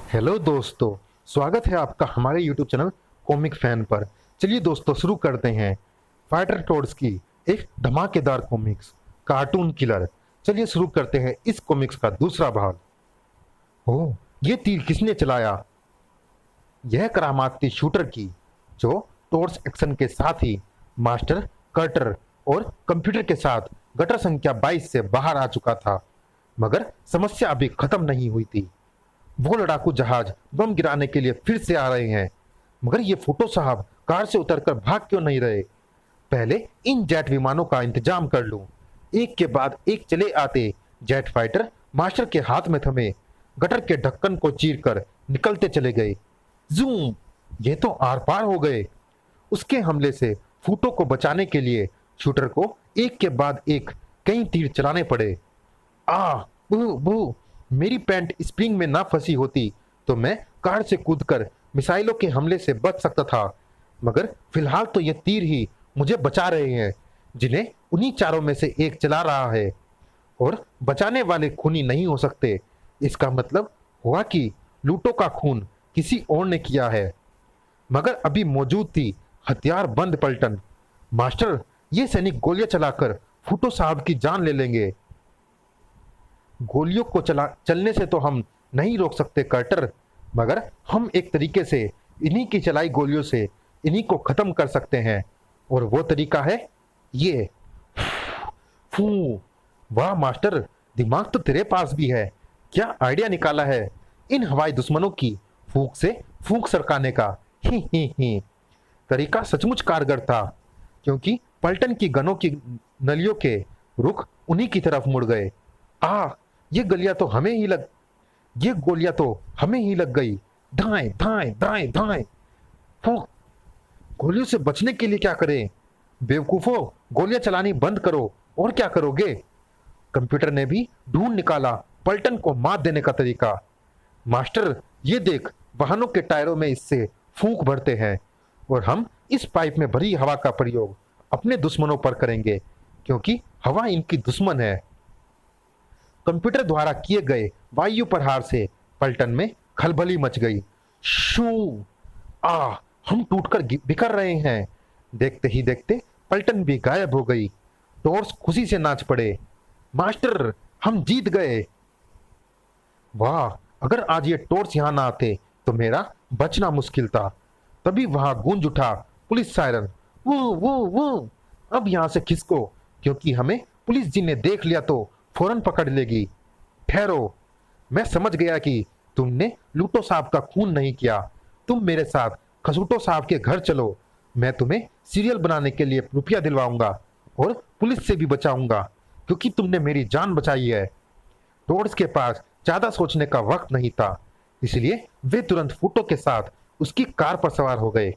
Hello दोस्तों, स्वागत है आपका हमारे यूट्यूब चैनल कॉमिक फैन पर। चलिए दोस्तों, शुरू करते हैं फाइटर टोड्स की एक धमाकेदार कॉमिक्स कार्टून किलर। चलिए शुरू करते हैं इस कॉमिक्स का दूसरा भाग। ओह, ये तीर किसने चलाया? यह करामात थी शूटर की, जो टोड्स एक्शन के साथ ही मास्टर कर्टर और कंप्यूटर के साथ गटर संख्या 22 से बाहर आ चुका था। मगर समस्या अभी खत्म नहीं हुई थी। वो लड़ाकू जहाज बम गिराने के लिए फिर से आ रहे हैं। मगर ये फूटो साहब कार से उतरकर भाग क्यों नहीं रहे? पहले इन जेट विमानों का इंतजाम कर लूं। एक के बाद एक चले आते जेट फाइटर मास्टर के हाथ में थमे गटर के ढक्कन को चीरकर निकलते चले गए। जूम! ये तो आर पार हो गए। उसके हमले से फूटो को बचाने के लिए शूटर को एक के बाद एक कई तीर चलाने पड़े। आ बू बू! मेरी पैंट स्प्रिंग में ना फंसी होती तो मैं कार से कूदकर मिसाइलों के हमले से बच सकता था। मगर फिलहाल तो ये तीर ही मुझे बचा रहे हैं, जिन्हें उन्हीं चारों में से एक चला रहा है। और बचाने वाले खूनी नहीं हो सकते। इसका मतलब हुआ कि लूटों का खून किसी और ने किया है। मगर अभी मौजूद थी हथियार बंद पलटन। मास्टर, ये सैनिक गोलियां चलाकर फूटो साहब की जान ले लेंगे। गोलियों को चलने से तो हम नहीं रोक सकते कर्टर, मगर हम एक तरीके से इन्हीं की चलाई गोलियों से इन्हीं को खत्म कर सकते हैं। और वो तरीका है ये। फू! वाह मास्टर, दिमाग तो तेरे पास भी है। क्या आइडिया निकाला है इन हवाई दुश्मनों की फूंक से फूंक सरकाने का। ही। तरीका सचमुच कारगर था, क्योंकि पलटन की गनों की नलियों के रुख उन्हीं की तरफ मुड़ गए। ये गलियां तो हमें ही लग ये गोलियां तो हमें ही लग गई। धाएं धाएं धाएं धाएं! फूक! गोलियों से बचने के लिए क्या करें? बेवकूफो, गोलियां चलानी बंद करो। और क्या करोगे? कंप्यूटर ने भी ढूंढ निकाला पलटन को मात देने का तरीका। मास्टर, ये देख, वाहनों के टायरों में इससे फूंक भरते हैं और हम इस पाइप में भरी हवा का प्रयोग अपने दुश्मनों पर करेंगे, क्योंकि हवा इनकी दुश्मन है। कंप्यूटर द्वारा किए गए वायु प्रहार से पलटन में खलबली मच गई। शू! हम टूटकर बिखर रहे हैं। देखते ही देखते पलटन भी गायब हो गई। टोर्स खुशी से नाच पड़े। मास्टर, हम जीत गए। वाह, अगर आज ये टोर्स यहां ना आते तो मेरा बचना मुश्किल था। तभी वहां गूंज उठा पुलिस सायरन। वो! अब यहां से खिसको, क्योंकि हमें पुलिस जी ने देख लिया तो फौरन पकड़ लेगी। ठहरो, मैं समझ गया कि तुमने लूटो साहब का खून नहीं किया। तुम मेरे साथ खसूटो साहब के घर चलो। मैं तुम्हें सीरियल बनाने के लिए रुपया दिलवाऊंगा और पुलिस से भी बचाऊंगा, क्योंकि तुमने मेरी जान बचाई है। टोड्स के पास ज्यादा सोचने का वक्त नहीं था, इसलिए वे तुरंत फूटो के साथ उसकी कार पर सवार हो गए।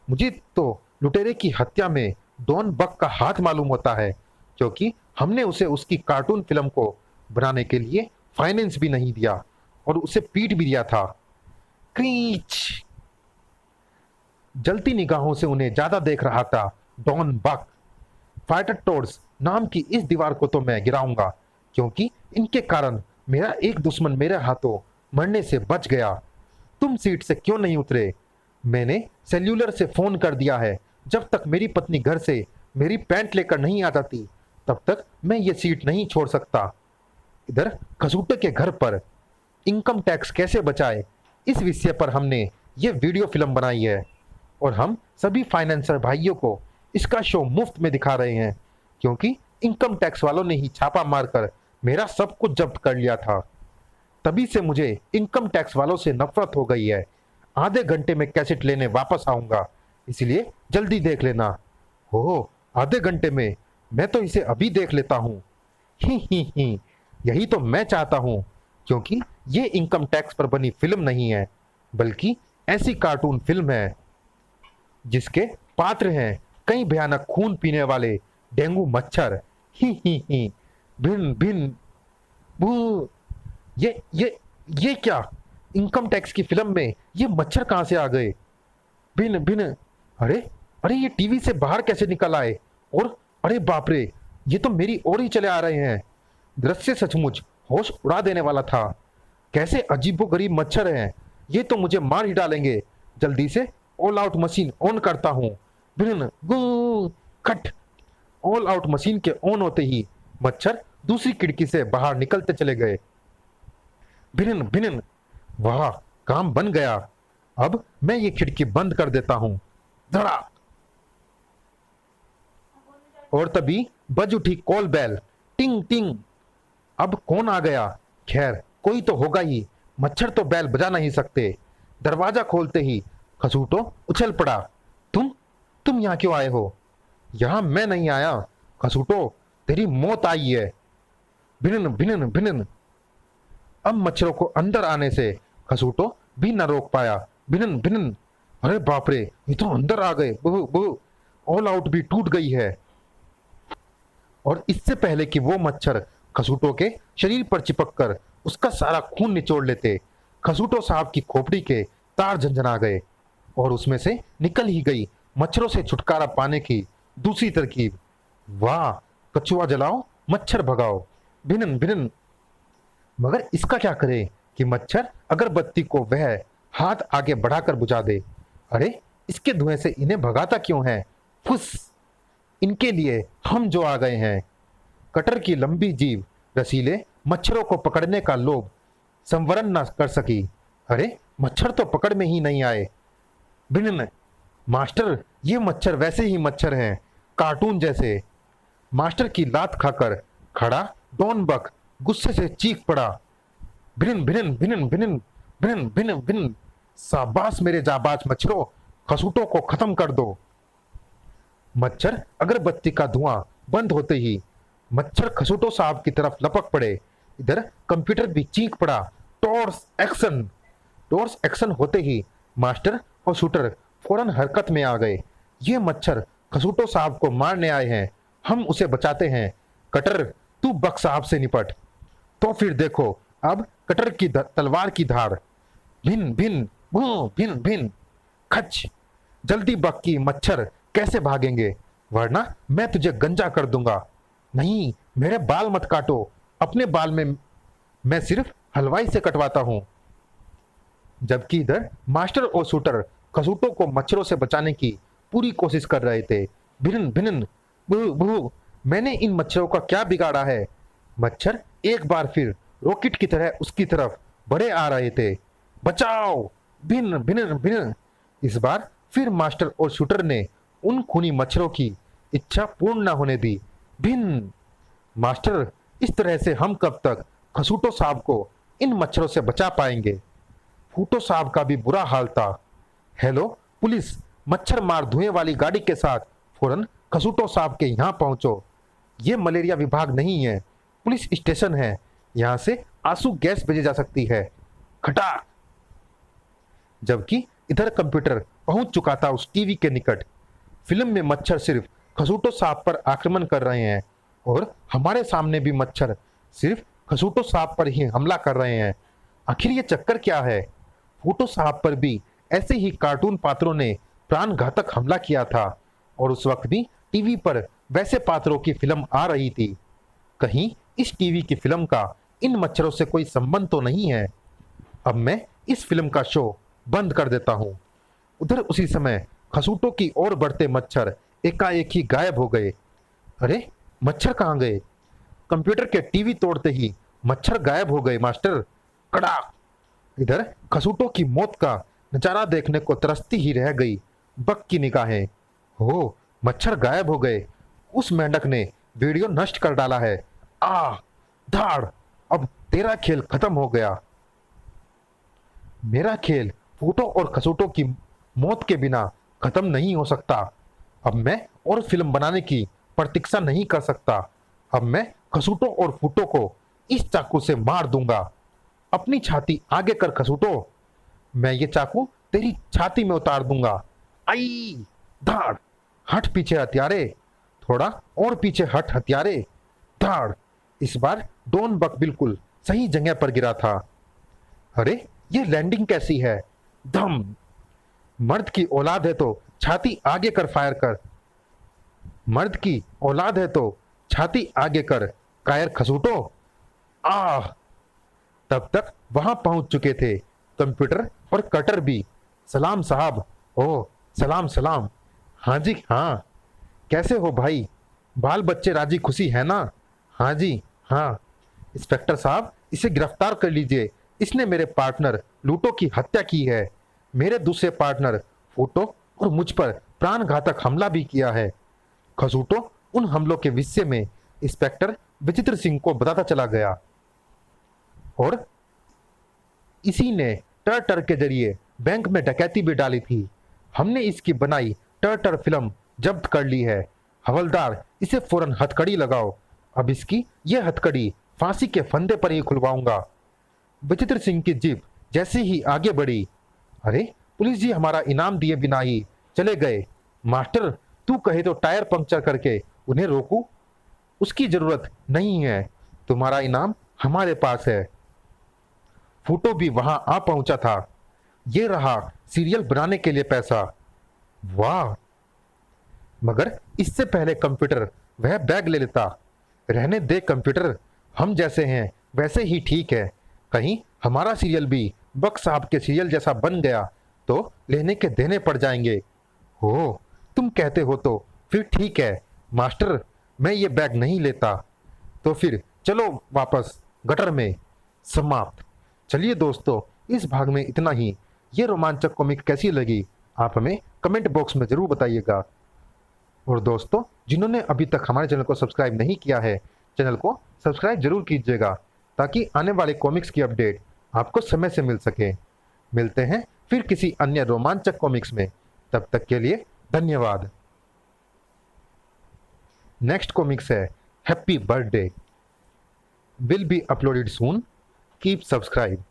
मुझे तो लुटेरे की हत्या में डॉन बक का हाथ मालूम होता है, क्योंकि हमने उसे उसकी कार्टून फिल्म को बनाने के लिए फाइनेंस भी नहीं दिया और उसे पीट भी दिया था। क्रीच! जलती निगाहों से उन्हें ज्यादा देख रहा था डॉन बक। फाइटर टोड्स नाम की इस दीवार को तो मैं गिराऊंगा, क्योंकि इनके कारण मेरा एक दुश्मन मेरे हाथों मरने से बच गया। तुम सीट से क्यों नहीं उतरे? मैंने सेल्यूलर से फोन कर दिया है। जब तक मेरी पत्नी घर से मेरी पैंट लेकर नहीं आ जाती, तब तक मैं ये सीट नहीं छोड़ सकता। इधर खसूटे के घर पर इनकम टैक्स कैसे बचाए, इस विषय पर हमने ये वीडियो फिल्म बनाई है और हम सभी फाइनेंसर भाइयों को इसका शो मुफ्त में दिखा रहे हैं, क्योंकि इनकम टैक्स वालों ने ही छापा मारकर मेरा सब कुछ जब्त कर लिया था। तभी से मुझे इनकम टैक्स वालों से नफरत हो गई है। आधे घंटे में कैसेट लेने वापस आऊंगा, इसलिए जल्दी देख लेना। हो, आधे घंटे में? मैं तो इसे अभी देख लेता हूँ। ही। यही तो मैं चाहता हूँ, क्योंकि ये इनकम टैक्स पर बनी फिल्म नहीं है, बल्कि ऐसी कार्टून फिल्म है जिसके पात्र हैं कई भयानक खून पीने वाले डेंगू मच्छर। ही। भिन भिन भू! ये क्या? इनकम टैक्स की फिल्म में ये मच्छर कहां से आ गए? भिन भिन! अरे ये टीवी से बाहर कैसे निकल आए? और अरे बाप रे, ये तो मेरी ओर ही चले आ रहे हैं। दृश्य सचमुच होश उड़ा देने वाला था। कैसे अजीबोगरीब मच्छर हैं। ये तो मुझे मार ही डालेंगे। जल्दी से ऑल आउट मशीन ऑन करता हूँ। भिन गू खट। ऑल आउट मशीन के ऑन होते ही मच्छर दूसरी खिड़की से बाहर निकलते चले गए। भिन भिन, वाह, काम बन गया। अब मैं ये खिड़की बंद कर देता हूं। धड़ाक। और तभी बज उठी कॉल बेल। टिंग टिंग। अब कौन आ गया? खैर कोई तो होगा ही, मच्छर तो बेल बजा नहीं सकते। दरवाजा खोलते ही खसूटो उछल पड़ा। तुम यहाँ क्यों आए हो? यहां मैं नहीं आया खसूटो, तेरी मौत आई है। भिनन भिनन भिनन। अब मच्छरों को अंदर आने से खसूटो भी न रोक पाया। भिनन भिनन। अरे बाप रे, ये तो अंदर आ गए। बहु बहु। ऑल आउट भी टूट गई है। और इससे पहले कि वो मच्छर खसूटो के शरीर पर चिपक कर उसका सारा खून निचोड़ लेते, खसूटो साहब की खोपड़ी के तार झंझना गए और उसमें से निकल ही गई मच्छरों से छुटकारा पाने की दूसरी तरकीब। वाह, कछुआ जलाओ, मच्छर भगाओ। भिनन भिनन। मगर इसका क्या करे कि मच्छर अगरबत्ती को वह हाथ आगे बढ़ाकर बुझा दे। अरे, इसके धुएं से इन्हें भगाता क्यों है? फुस। इनके लिए हम जो आ गए हैं। कटर की लंबी जीभ रसीले मच्छरों को पकड़ने का लोभ संवरण न कर सकी। अरे, मच्छर तो पकड़ में ही नहीं आए। भिन्न। मास्टर, ये मच्छर वैसे ही मच्छर हैं, कार्टून जैसे। मास्टर की लात खाकर खड़ा डॉन बक गुस्से से चीख पड़ा। भिन्न भिन्न भिन्न भिन्न भिन्न भिन्न भिन्न। शाबाश मेरे जाबाज मच्छरों, खसूटों को खत्म कर दो। मच्छर अगरबत्ती का धुआं बंद होते ही मच्छर खसूटो साहब की तरफ लपक पड़े। इधर कंप्यूटर भी चीख पड़ा। Torques action. टॉर्स एक्शन होते ही मास्टर और शूटर फौरन हरकत में आ गए। ये मच्छर खसूटो साहब को मारने आए हैं, हम उसे बचाते हैं। कटर, तू बक साहब से निपट। तो फिर देखो अब कटर की तलवार की धार। भिन भिन भिन भिन खच। जल्दी बक की मच्छर कैसे भागेंगे, वरना मैं तुझे गंजा कर दूंगा। नहीं, मेरे बाल मत काटो, अपने बाल में मैं सिर्फ हलवाई से कटवाता हूं। जबकि इधर मास्टर और शूटर खसूटों को मच्छरों से बचाने की पूरी कोशिश कर रहे थे। भिन्न भिन्न बू बू। मैंने इन मच्छरों का क्या बिगाड़ा है? मच्छर एक बार फिर रॉकेट की तरह उसकी तरफ बढ़े आ रहे थे। बचाओ। भिन्न भिन्न भिन्न। इस बार फिर मास्टर और शूटर ने उन खूनी मच्छरों की इच्छा पूर्ण न होने दी। भिन्न। मास्टर, इस तरह से हम कब तक खसूटो साहब को इन मच्छरों से बचा पाएंगे? फूटो साहब का भी बुरा हाल था। हेलो पुलिस, मच्छर मार धुएं वाली गाड़ी के साथ फौरन खसूटो साहब के यहाँ पहुंचो। ये मलेरिया विभाग नहीं है, पुलिस स्टेशन है। यहाँ से आंसू गैस भेजी जा सकती है। खटाक। जबकि इधर कंप्यूटर पहुंच चुका था उस टीवी के निकट। फिल्म में मच्छर सिर्फ खसूटो साहब पर आक्रमण कर रहे हैं और हमारे सामने भी मच्छर सिर्फ खसूटो साहब पर ही हमला कर रहे हैं। आखिर ये चक्कर क्या है? फूटो साहब पर भी ऐसे ही कार्टून पात्रों ने प्राणघातक हमला किया था और उस वक्त भी टीवी पर वैसे पात्रों की फिल्म आ रही थी। कहीं इस टीवी की फिल्म का इन मच्छरों से कोई संबंध तो नहीं है। अब मैं इस फिल्म का शो बंद कर देता हूं। उधर उसी समय खसूटों की ओर बढ़ते मच्छर एकाएक ही गायब हो गए। अरे, मच्छर कहाँ गए? कंप्यूटर के टीवी तोड़ते ही मच्छर गायब हो गए मास्टर। कड़ाक। इधर खसूटों की मौत का नजारा देखने को तरसती ही रह गई बक की निगाहें। हो, मच्छर गायब हो गए। उस मेंढक ने वीडियो नष्ट कर डाला है। आ धाड़। अब तेरा खेल खत्म हो गया। मेरा खेल फूटो और खसूटों की मौत के बिना खत्म नहीं हो सकता। अब मैं और फिल्म बनाने की प्रतीक्षा नहीं कर सकता। अब मैं खसूटो और फूटो को इस चाकू से मार दूंगा। अपनी छाती आगे कर खसूटो, मैं ये चाकू तेरी छाती में उतार दूंगा। आई धाड़। हट पीछे हथियारे, थोड़ा और पीछे हट हथियारे। धाड़। इस बार डॉन बक बिल्कुल सही जगह पर गिरा था। अरे, ये लैंडिंग कैसी है? धम। मर्द की औलाद है तो छाती आगे कर फायर कर। मर्द की औलाद है तो छाती आगे कर कायर खसूटो। आह। तब तक वहां पहुंच चुके थे कंप्यूटर और कटर भी। सलाम साहब। ओह सलाम सलाम। हाँ जी हाँ। कैसे हो भाई? बाल बच्चे राजी खुशी है ना? हाँ जी हाँ। इंस्पेक्टर साहब, इसे गिरफ्तार कर लीजिए। इसने मेरे पार्टनर लूटो की हत्या की है। मेरे दूसरे पार्टनर फूटो और मुझ पर प्राणघातक हमला भी किया है। खसूटो उन हमलों के विषय में इंस्पेक्टर विचित्र सिंह को बताता चला गया और इसी ने टर टर के जरिए बैंक में डकैती भी डाली थी। हमने इसकी बनाई टर टर फिल्म जब्त कर ली है। हवलदार, इसे फौरन हथकड़ी लगाओ। अब इसकी यह हथकड़ी फांसी के फंदे पर ही खुलवाऊंगा। विचित्र सिंह की जीप जैसे ही आगे बढ़ी, अरे पुलिस जी हमारा इनाम दिए बिना ही चले गए। मास्टर, तू कहे तो टायर पंक्चर करके उन्हें रोकूं? उसकी जरूरत नहीं है, तुम्हारा इनाम हमारे पास है। फूटो भी वहां आ पहुंचा था। ये रहा सीरियल बनाने के लिए पैसा। वाह! मगर इससे पहले कंप्यूटर वह बैग ले लेता। रहने दे कंप्यूटर, हम जैसे हैं वैसे ही ठीक है। कहीं हमारा सीरियल भी बक साहब के सीरियल जैसा बन गया तो लेने के देने पड़ जाएंगे। हो, तुम कहते हो तो फिर ठीक है मास्टर, मैं ये बैग नहीं लेता। तो फिर चलो वापस गटर में। समाप्त। चलिए दोस्तों, इस भाग में इतना ही। ये रोमांचक कॉमिक कैसी लगी आप हमें कमेंट बॉक्स में जरूर बताइएगा। और दोस्तों, जिन्होंने अभी तक हमारे चैनल को सब्सक्राइब नहीं किया है, चैनल को सब्सक्राइब जरूर कीजिएगा ताकि आने वाले कॉमिक्स की अपडेट आपको समय से मिल सके। मिलते हैं फिर किसी अन्य रोमांचक कॉमिक्स में। तब तक के लिए धन्यवाद। नेक्स्ट कॉमिक्स है happy birthday, will be uploaded soon. Keep subscribe.